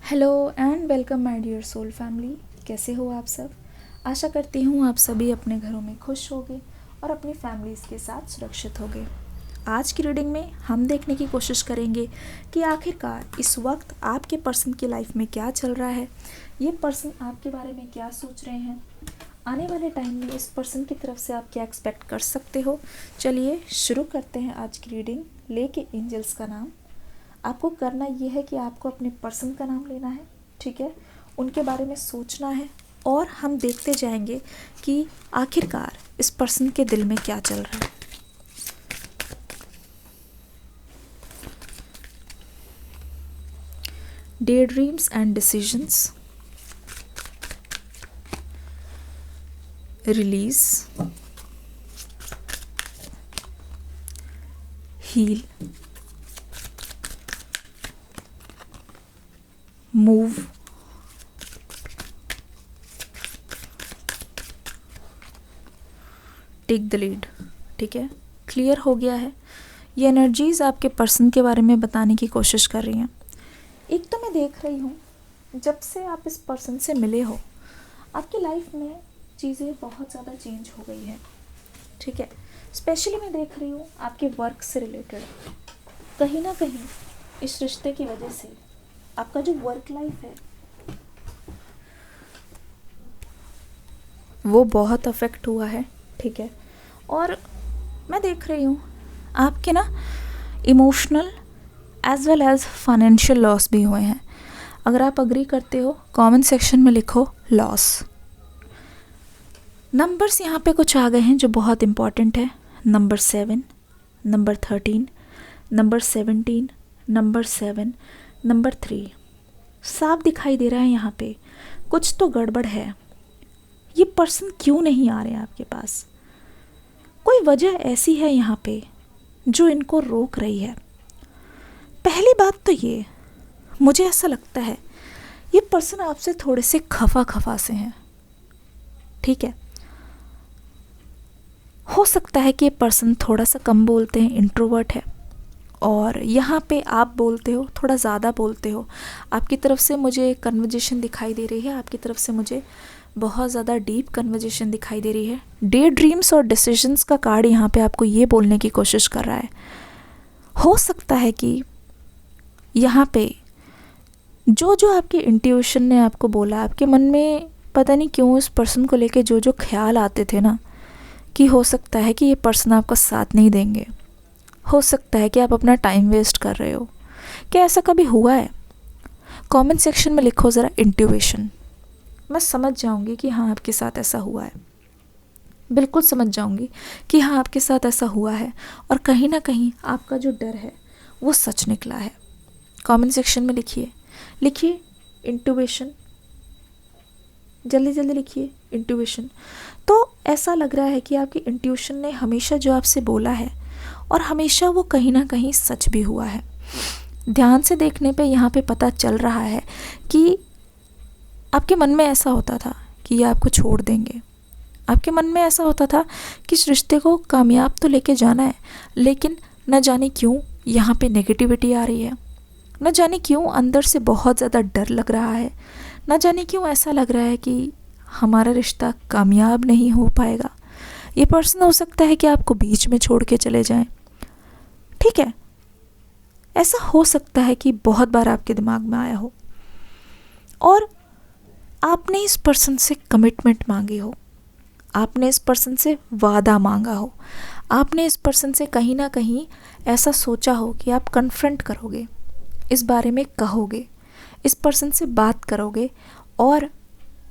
Hello and welcome my dear soul family. कैसे हो आप सब? आशा करती हूँ आप सभी अपने घरों में खुश होगे और अपनी फैमिलीज़ के साथ सुरक्षित होगे। आज की रीडिंग में हम देखने की कोशिश करेंगे कि आखिरकार इस वक्त आपके पर्सन की लाइफ में क्या चल रहा है, ये पर्सन आपके बारे में क्या सोच रहे हैं, आने वाले टाइम में इस पर्सन की तरफ से आप क्या एक्सपेक्ट कर सकते हो। चलिए शुरू करते हैं आज की रीडिंग। लेके एंजल्स का नाम। आपको करना ये है कि आपको अपने पर्सन का नाम लेना है, ठीक है, उनके बारे में सोचना है और हम देखते जाएंगे कि आखिरकार इस पर्सन के दिल में क्या चल रहा है। Day dreams and decisions, release, heal, move, take the lead. ठीक है, क्लियर हो गया है। ये एनर्जीज आपके पर्सन के बारे में बताने की कोशिश कर रही हैं। एक तो मैं देख रही हूँ, जब से आप इस पर्सन से मिले हो आपकी लाइफ में चीज़ें बहुत ज़्यादा चेंज हो गई है, ठीक है। स्पेशली मैं देख रही हूँ आपके वर्क से रिलेटेड कहीं ना कहीं इस रिश्ते की वजह से आपका जो वर्क लाइफ है वो बहुत अफेक्ट हुआ है, ठीक है। और मैं देख रही हूँ आपके ना emotional as well as financial loss भी हुए हैं। अगर आप अग्री करते हो कमेंट सेक्शन में लिखो लॉस। नंबर्स यहाँ पे कुछ आ गए हैं जो बहुत इम्पॉर्टेंट है। Number 7, number 13, number 17, number 7, number 3। साफ दिखाई दे रहा है यहाँ पे कुछ तो गड़बड़ है। ये पर्सन क्यों नहीं आ रहे हैं आपके पास? कोई वजह ऐसी है यहाँ पे जो इनको रोक रही है। पहली बात तो ये, मुझे ऐसा लगता है ये पर्सन आपसे थोड़े से खफा से हैं, ठीक है। हो सकता है कि ये पर्सन थोड़ा सा कम बोलते हैं, इंट्रोवर्ट है, और यहाँ पे आप बोलते हो, थोड़ा ज़्यादा बोलते हो। आपकी तरफ से मुझे कन्वर्जेशन दिखाई दे रही है, आपकी तरफ से मुझे बहुत ज़्यादा डीप कन्वर्जेशन दिखाई दे रही है। डे ड्रीम्स और डिसीजंस का कार्ड यहाँ पे आपको ये बोलने की कोशिश कर रहा है। हो सकता है कि यहाँ पे जो आपके इंट्यूशन ने आपको बोला, आपके मन में पता नहीं क्यों इस पर्सन को लेके जो ख्याल आते थे ना, कि हो सकता है कि ये पर्सन आपका साथ नहीं देंगे, हो सकता है कि आप अपना टाइम वेस्ट कर रहे हो। क्या ऐसा कभी हुआ है? कमेंट सेक्शन में लिखो ज़रा इंट्यूशन। मैं समझ जाऊंगी कि हाँ आपके साथ ऐसा हुआ है, बिल्कुल समझ जाऊंगी कि हाँ आपके साथ ऐसा हुआ है और कहीं ना कहीं आपका जो डर है वो सच निकला है। कमेंट सेक्शन में लिखिए इंट्यूशन, जल्दी जल्दी लिखिए इंट्यूशन। तो ऐसा लग रहा है कि आपकी इंट्यूशन ने हमेशा जो आपसे बोला है और हमेशा वो कहीं ना कहीं सच भी हुआ है। ध्यान से देखने पे यहाँ पे पता चल रहा है कि आपके मन में ऐसा होता था कि ये आपको छोड़ देंगे। आपके मन में ऐसा होता था कि इस रिश्ते को कामयाब तो लेके जाना है, लेकिन न जाने क्यों यहाँ पे नेगेटिविटी आ रही है, न जाने क्यों अंदर से बहुत ज़्यादा डर लग रहा है, न जाने क्यों ऐसा लग रहा है कि हमारा रिश्ता कामयाब नहीं हो पाएगा। ये पर्सन हो सकता है कि आपको बीच में छोड़ के चले जाएं, ठीक है। ऐसा हो सकता है कि बहुत बार आपके दिमाग में आया हो और आपने इस पर्सन से कमिटमेंट मांगी हो, आपने इस पर्सन से वादा मांगा हो, आपने इस पर्सन से कहीं ना कहीं ऐसा सोचा हो कि आप कन्फ्रंट करोगे, इस बारे में कहोगे, इस पर्सन से बात करोगे और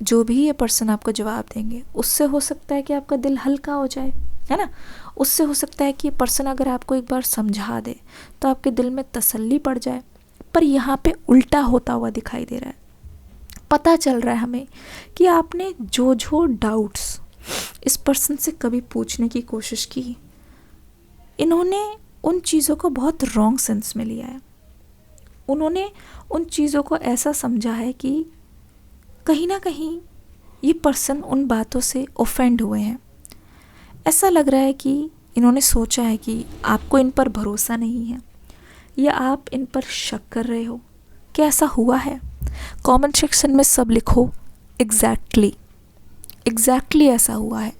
जो भी ये पर्सन आपको जवाब देंगे उससे हो सकता है कि आपका दिल हल्का हो जाए, है ना। उससे हो सकता है कि ये पर्सन अगर आपको एक बार समझा दे तो आपके दिल में तसल्ली पड़ जाए। पर यहाँ पे उल्टा होता हुआ दिखाई दे रहा है। पता चल रहा है हमें कि आपने जो डाउट्स इस पर्सन से कभी पूछने की कोशिश की, इन्होंने उन चीज़ों को बहुत रॉन्ग सेंस में लिया है। उन्होंने उन चीज़ों को ऐसा समझा है कि कहीं ना कहीं ये पर्सन उन बातों से ऑफेंड हुए हैं। ऐसा लग रहा है कि इन्होंने सोचा है कि आपको इन पर भरोसा नहीं है या आप इन पर शक कर रहे हो। क्या ऐसा हुआ है? कमेंट सेक्शन में सब लिखो एग्जैक्टली ऐसा हुआ है,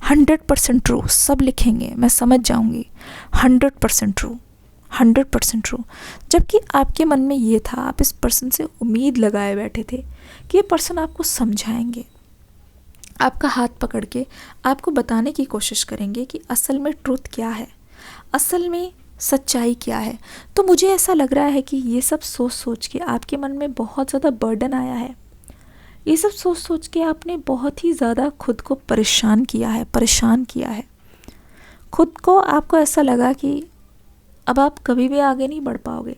100% ट्रू, सब लिखेंगे, मैं समझ जाऊंगी 100% ट्रू, 100% ट्रू। जबकि आपके मन में ये था, आप इस पर्सन से उम्मीद लगाए बैठे थे कि ये पर्सन आपको समझाएंगे, आपका हाथ पकड़ के आपको बताने की कोशिश करेंगे कि असल में ट्रुथ क्या है, असल में सच्चाई क्या है। तो मुझे ऐसा लग रहा है कि ये सब सोच सोच के आपके मन में बहुत ज़्यादा बर्डन आया है, ये सब सोच सोच के आपने बहुत ही ज़्यादा खुद को परेशान किया है। खुद को आपको ऐसा लगा कि अब आप कभी भी आगे नहीं बढ़ पाओगे।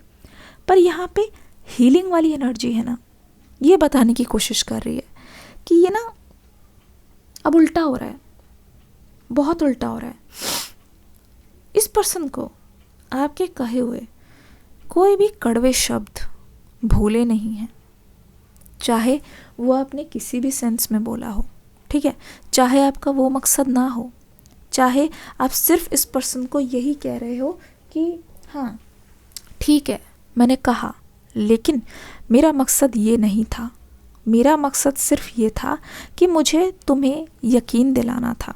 पर यहाँ पे हीलिंग वाली एनर्जी है ना, ये बताने की कोशिश कर रही है कि ये ना अब उल्टा हो रहा है, बहुत उल्टा हो रहा है। इस पर्सन को आपके कहे हुए कोई भी कड़वे शब्द भूले नहीं हैं, चाहे वो आपने किसी भी सेंस में बोला हो, ठीक है, चाहे आपका वो मकसद ना हो, चाहे आप सिर्फ इस पर्सन को यही कह रहे हो कि हाँ ठीक है मैंने कहा, लेकिन मेरा मकसद ये नहीं था, मेरा मकसद सिर्फ ये था कि मुझे तुम्हें यकीन दिलाना था,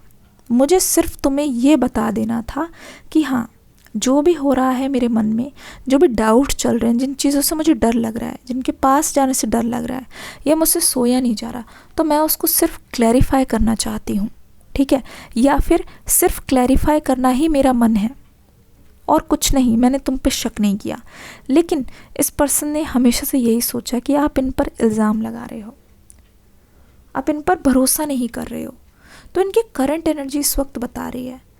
मुझे सिर्फ तुम्हें ये बता देना था कि हाँ जो भी हो रहा है मेरे मन में, जो भी डाउट चल रहे हैं, जिन चीज़ों से मुझे डर लग रहा है, जिनके पास जाने से डर लग रहा है, या मुझसे सोया नहीं जा रहा, तो मैं उसको सिर्फ क्लैरिफाई करना चाहती हूँ, ठीक है, या फिर सिर्फ क्लैरिफाई करना ही मेरा मन है और कुछ नहीं, मैंने तुम पे शक नहीं किया। लेकिन इस पर्सन ने हमेशा से यही सोचा कि आप इन पर इल्ज़ाम लगा रहे हो, आप इन पर भरोसा नहीं कर रहे हो। तो इनकी करंट एनर्जी इस वक्त बता रही है,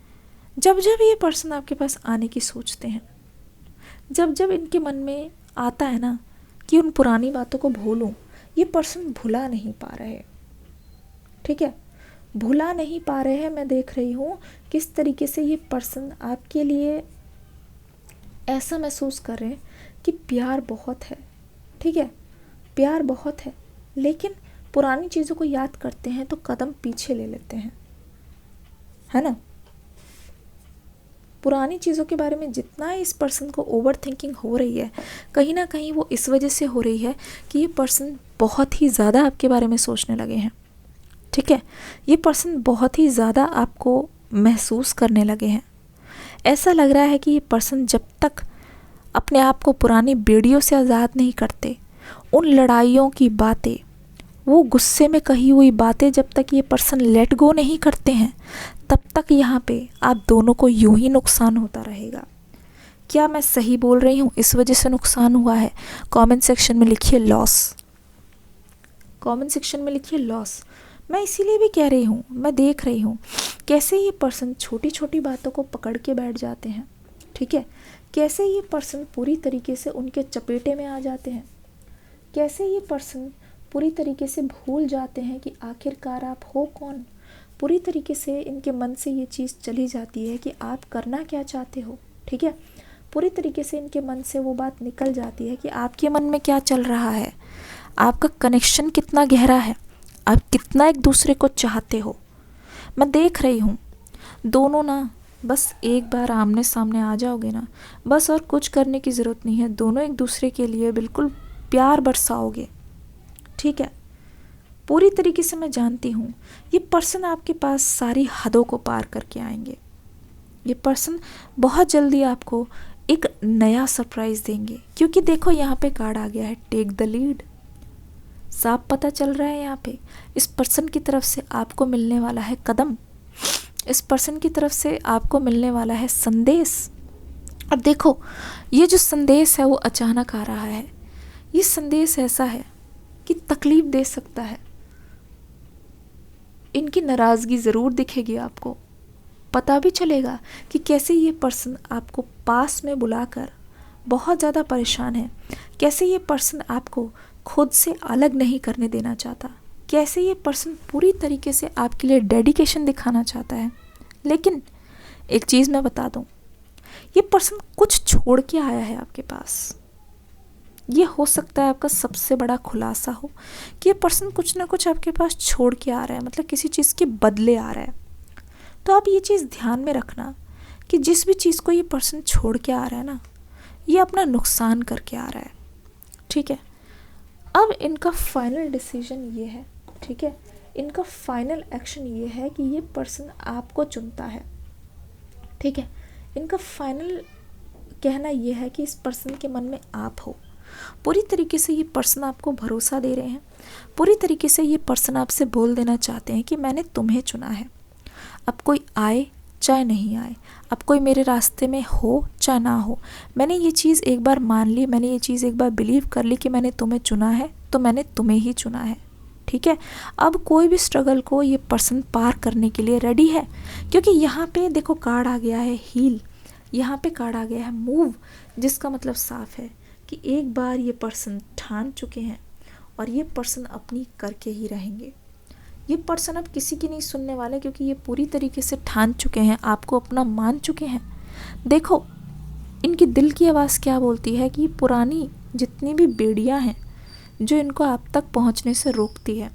जब जब ये पर्सन आपके पास आने की सोचते हैं, जब जब इनके मन में आता है ना कि उन पुरानी बातों को भूलूं, ये पर्सन भुला नहीं पा रहे, ठीक है, भुला नहीं पा रहे हैं। मैं देख रही हूँ किस तरीके से ये पर्सन आपके लिए ऐसा महसूस कर रहे हैं कि प्यार बहुत है, ठीक है, प्यार बहुत है, लेकिन पुरानी चीज़ों को याद करते हैं तो कदम पीछे ले लेते हैं, है ना। पुरानी चीज़ों के बारे में जितना इस पर्सन को ओवर थिंकिंग हो रही है, कहीं ना कहीं वो इस वजह से हो रही है कि ये पर्सन बहुत ही ज़्यादा आपके बारे में सोचने लगे हैं, ठीक है, ये पर्सन बहुत ही ज़्यादा आपको महसूस करने लगे हैं। ऐसा लग रहा है कि ये पर्सन जब तक अपने आप को पुरानी बेड़ियों से आज़ाद नहीं करते, उन लड़ाइयों की बातें, वो गुस्से में कही हुई बातें जब तक ये पर्सन लेट गो नहीं करते हैं, तब तक यहाँ पे आप दोनों को यूं ही नुकसान होता रहेगा। क्या मैं सही बोल रही हूँ? इस वजह से नुकसान हुआ है? कमेंट सेक्शन में लिखिए लॉस, कमेंट सेक्शन में लिखिए लॉस। मैं इसीलिए भी कह रही हूँ, मैं देख रही हूँ कैसे ये पर्सन छोटी छोटी बातों को पकड़ के बैठ जाते हैं, ठीक है, कैसे ये पर्सन पूरी तरीके से उनके चपेटे में आ जाते हैं, कैसे ये पर्सन पूरी तरीके से भूल जाते हैं कि आखिरकार आप हो कौन। पूरी तरीके से इनके मन से ये चीज़ चली जाती है कि आप करना क्या चाहते हो, ठीक है, पूरी तरीके से इनके मन से वो बात निकल जाती है कि आपके मन में क्या चल रहा है, आपका कनेक्शन कितना गहरा है, आप कितना एक दूसरे को चाहते हो। मैं देख रही हूँ दोनों ना बस एक बार आमने सामने आ जाओगे ना, बस और कुछ करने की ज़रूरत नहीं है, दोनों एक दूसरे के लिए बिल्कुल प्यार बरसाओगे, ठीक है। पूरी तरीके से मैं जानती हूँ ये पर्सन आपके पास सारी हदों को पार करके आएंगे। ये पर्सन बहुत जल्दी आपको एक नया सरप्राइज़ देंगे, क्योंकि देखो यहाँ पे कार्ड आ गया है टेक द लीड। साफ पता चल रहा है यहाँ पे इस पर्सन की तरफ से आपको मिलने वाला है कदम, इस पर्सन की तरफ से आपको मिलने वाला है संदेश। और देखो ये जो संदेश है वो अचानक आ रहा है, ये संदेश ऐसा है कि तकलीफ दे सकता है, इनकी नाराज़गी ज़रूर दिखेगी आपको, पता भी चलेगा कि कैसे ये पर्सन आपको पास में बुलाकर बहुत ज़्यादा परेशान है, कैसे ये पर्सन आपको खुद से अलग नहीं करने देना चाहता, कैसे ये पर्सन पूरी तरीके से आपके लिए डेडिकेशन दिखाना चाहता है। लेकिन एक चीज़ मैं बता दूं, ये पर्सन कुछ छोड़ के आया है आपके पास। ये हो सकता है आपका सबसे बड़ा खुलासा हो कि ये पर्सन कुछ ना कुछ आपके पास छोड़ के आ रहा है, मतलब किसी चीज़ के बदले आ रहा है। तो आप ये चीज़ ध्यान में रखना कि जिस भी चीज़ को ये पर्सन छोड़ के आ रहा है ना, ये अपना नुकसान करके आ रहा है, ठीक है। अब इनका फाइनल डिसीजन ये है, ठीक है, इनका फाइनल एक्शन ये है कि ये पर्सन आपको चुनता है, ठीक है। इनका फाइनल कहना ये है कि इस पर्सन के मन में आप हो। पूरी तरीके से ये पर्सन आपको भरोसा दे रहे हैं, पूरी तरीके से ये पर्सन आपसे बोल देना चाहते हैं कि मैंने तुम्हें चुना है। अब कोई आए चाहे नहीं आए, अब कोई मेरे रास्ते में हो चाहे ना हो, मैंने ये चीज़ एक बार मान ली, मैंने ये चीज़ एक बार बिलीव कर ली कि मैंने तुम्हें चुना है, तो मैंने तुम्हें ही चुना है, ठीक है। अब कोई भी स्ट्रगल को ये पर्सन पार करने के लिए रेडी है, क्योंकि यहाँ पे देखो कार्ड आ गया है हील, यहाँ पे कार्ड आ गया है मूव, जिसका मतलब साफ है कि एक बार ये पर्सन ठान चुके हैं और ये पर्सन अपनी करके ही रहेंगे। ये पर्सन अब किसी की नहीं सुनने वाले, क्योंकि ये पूरी तरीके से ठान चुके हैं, आपको अपना मान चुके हैं। देखो इनकी दिल की आवाज़ क्या बोलती है कि पुरानी जितनी भी बेड़ियाँ हैं जो इनको आप तक पहुंचने से रोकती है,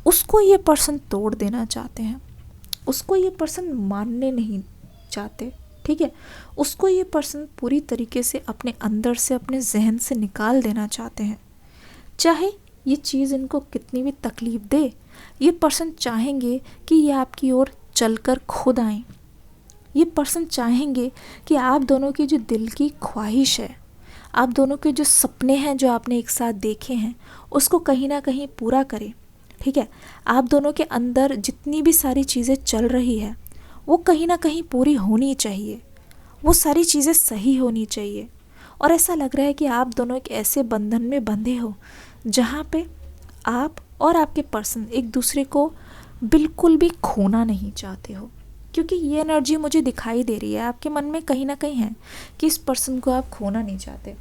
उसको ये पर्सन तोड़ देना चाहते हैं, उसको ये पर्सन मानने नहीं चाहते, ठीक है। उसको ये पर्सन पूरी तरीके से अपने अंदर से, अपने जहन से निकाल देना चाहते हैं। चाहे ये चीज़ इनको कितनी भी तकलीफ़ दे, ये पर्सन चाहेंगे कि ये आपकी ओर चलकर खुद आएं। ये पर्सन चाहेंगे कि आप दोनों की जो दिल की ख्वाहिश है, आप दोनों के जो सपने हैं जो आपने एक साथ देखे हैं, उसको कहीं ना कहीं पूरा करें, ठीक है। आप दोनों के अंदर जितनी भी सारी चीज़ें चल रही है वो कहीं ना कहीं पूरी होनी चाहिए, वो सारी चीज़ें सही होनी चाहिए। और ऐसा लग रहा है कि आप दोनों एक ऐसे बंधन में बंधे हो जहाँ पे आप और आपके पर्सन एक दूसरे को बिल्कुल भी खोना नहीं चाहते हो, क्योंकि ये एनर्जी मुझे दिखाई दे रही है आपके मन में कहीं ना कहीं है कि इस पर्सन को आप खोना नहीं चाहते।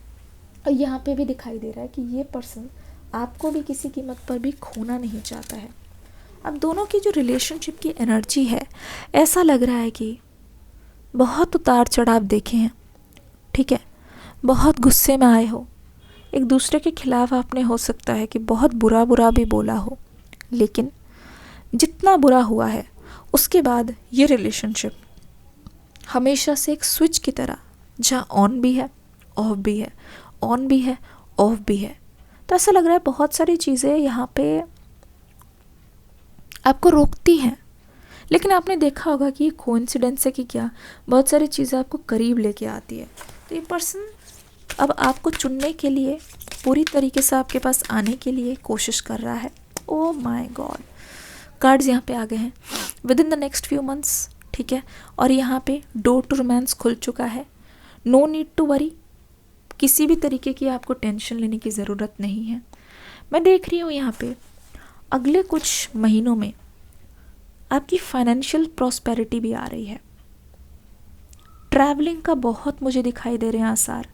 और यहाँ पे भी दिखाई दे रहा है कि ये पर्सन आपको भी किसी कीमत पर भी खोना नहीं चाहता है। अब दोनों की जो रिलेशनशिप की एनर्जी है, ऐसा लग रहा है कि बहुत उतार चढ़ाव देखे हैं, ठीक है। बहुत गुस्से में आए हो, एक दूसरे के खिलाफ आपने हो सकता है कि बहुत बुरा बुरा भी बोला हो, लेकिन जितना बुरा हुआ है उसके बाद ये रिलेशनशिप हमेशा से एक स्विच की तरह, जहाँ ऑन भी है ऑफ भी है, ऑन भी है ऑफ भी है। तो ऐसा लग रहा है बहुत सारी चीज़ें यहाँ पे आपको रोकती हैं, लेकिन आपने देखा होगा कि ये कोइंसिडेंस है कि क्या, बहुत सारी चीज़ें आपको करीब लेके आती है। तो ये पर्सन अब आपको चुनने के लिए, पूरी तरीके से आपके पास आने के लिए कोशिश कर रहा है। ओह माय गॉड, कार्ड्स यहाँ पे आ गए हैं with in the next few months, ठीक है। और यहाँ पे डोर टू रोमांस खुल चुका है। नो नीड टू वरी, किसी भी तरीके की आपको टेंशन लेने की ज़रूरत नहीं है। मैं देख रही हूँ यहाँ पे अगले कुछ महीनों में आपकी फाइनेंशियल प्रॉस्पेरिटी भी आ रही है। ट्रैवलिंग का बहुत मुझे दिखाई दे रहे हैं आसार,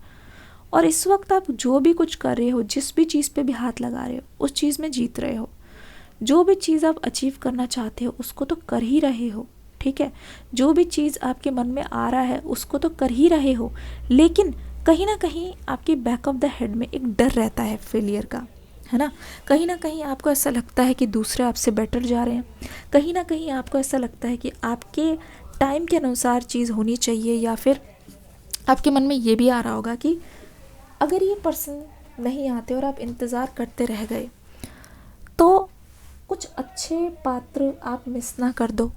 और इस वक्त आप जो भी कुछ कर रहे हो, जिस भी चीज़ पे भी हाथ लगा रहे हो, उस चीज़ में जीत रहे हो। जो भी चीज़ आप अचीव करना चाहते हो उसको तो कर ही रहे हो, ठीक है। जो भी चीज़ आपके मन में आ रहा है उसको तो कर ही रहे हो, लेकिन कहीं ना कहीं आपके बैक ऑफ द हेड में एक डर रहता है फेलियर का, है ना। कहीं ना कहीं आपको ऐसा लगता है कि दूसरे आपसे बेटर जा रहे हैं, कहीं ना कहीं आपको ऐसा लगता है कि आपके टाइम के अनुसार चीज़ होनी चाहिए, या फिर आपके मन में ये भी आ रहा होगा कि अगर ये पर्सन नहीं आते और आप इंतज़ार करते रह गए तो कुछ अच्छे पात्र आप मिस ना कर दो,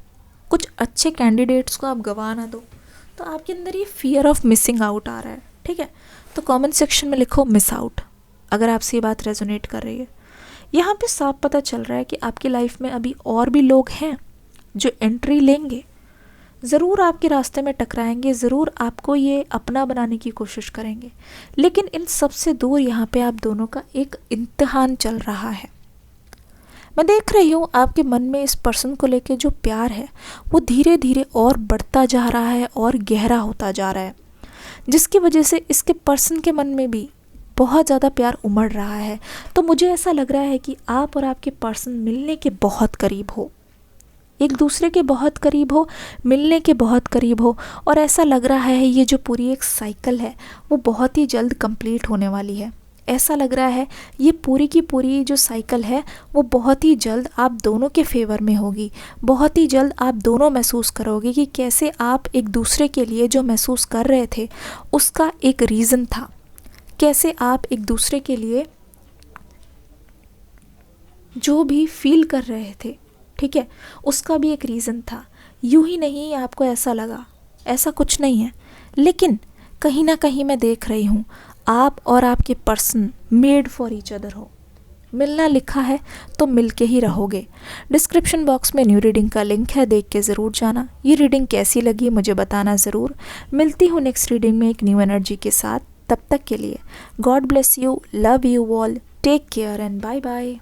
कुछ अच्छे कैंडिडेट्स को आप गंवा ना दो। तो आपके अंदर ये फियर ऑफ मिसिंग आउट आ रहा है, ठीक है। तो कमेंट सेक्शन में लिखो मिस आउट अगर आपसे ये बात रेजोनेट कर रही है। यहाँ पे साफ पता चल रहा है कि आपकी लाइफ में अभी और भी लोग हैं जो एंट्री लेंगे, ज़रूर आपके रास्ते में टकराएंगे, ज़रूर आपको ये अपना बनाने की कोशिश करेंगे, लेकिन इन सबसे दूर यहाँ पे आप दोनों का एक इम्तिहान चल रहा है। मैं देख रही हूँ आपके मन में इस पर्सन को लेके जो प्यार है वो धीरे धीरे और बढ़ता जा रहा है और गहरा होता जा रहा है, जिसकी वजह से इसके पर्सन के मन में भी बहुत ज़्यादा प्यार उमड़ रहा है। तो मुझे ऐसा लग रहा है कि आप और आपके पर्सन मिलने के बहुत करीब हो, एक दूसरे के बहुत करीब हो, मिलने के बहुत करीब हो, और ऐसा लग रहा है ये जो पूरी एक साइकिल है वो बहुत ही जल्द कंप्लीट होने वाली है। ऐसा लग रहा है ये पूरी की पूरी जो साइकिल है वो बहुत ही जल्द आप दोनों के फेवर में होगी। बहुत ही जल्द आप दोनों महसूस करोगे कि कैसे आप एक दूसरे के लिए जो महसूस कर रहे थे उसका एक रीज़न था, कैसे आप एक दूसरे के लिए जो भी फील कर रहे थे, ठीक है, उसका भी एक रीज़न था। यूं ही नहीं आपको ऐसा लगा, ऐसा कुछ नहीं है, लेकिन कहीं ना कहीं मैं देख रही हूँ आप और आपके person made for each other हो। मिलना लिखा है तो मिलके ही रहोगे। डिस्क्रिप्शन बॉक्स में न्यू रीडिंग का लिंक है, देख के ज़रूर जाना। ये रीडिंग कैसी लगी मुझे बताना ज़रूर। मिलती हूँ नेक्स्ट रीडिंग में एक न्यू एनर्जी के साथ। तब तक के लिए God bless you, love you all, take care and bye bye.